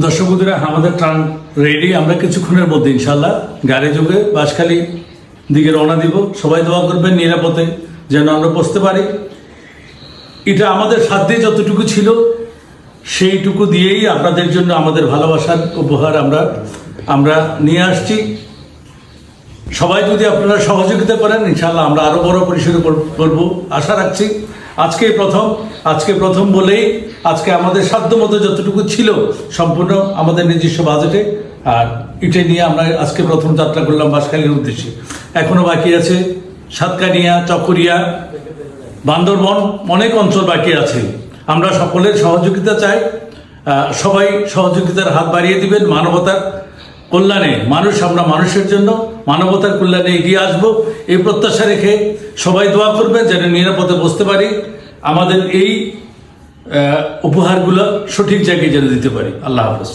দর্শক বন্ধুরা, আমাদের ট্রান রেডি। আমরা কিছুক্ষণের মধ্যে ইনশাল্লাহ গাড়ি যোগে বাঁশখালী দিকে রওনা দিব। সবাই দোয়া করবেন নিরাপদে যেন আমরা পৌঁছতে পারি। এটা আমাদের সাধ্যে যতটুকু ছিল সেইটুকু দিয়েই আপনাদের জন্য আমাদের ভালোবাসার উপহার আমরা নিয়ে আসছি। সবাই যদি আপনারা সহযোগিতা করেন ইনশাল্লাহ আমরা আরো বড় পরিসরে করব আশা রাখছি। আজকে প্রথম বলেই আজকে আমাদের সাধ্যমতো যতটুকু ছিল সম্পূর্ণ আমাদের নিজস্ব বাজেটে, আর এটা নিয়ে আমরা আজকে প্রথম যাত্রা করলাম বাঁশখালীর উদ্দেশ্যে। এখনো বাকি আছে সাতকানিয়া, চকরিয়া, বান্দরবন, অনেক অঞ্চল বাকি আছে। আমরা সকলের সহযোগিতা চাই। সবাই সহযোগিতার হাত বাড়িয়ে দিবেন। মানবতার কল্যাণে আমরা মানুষের জন্য মানবতার কল্যাণে এগিয়ে আসবো এই প্রত্যাশা রেখে সবাই দোয়া করবেন যেন নিরাপদে বসতে পারি, আমাদের এই উপহারগুলো সঠিক জায়গায় যেন দিতে পারি। আল্লাহ হাফেজ।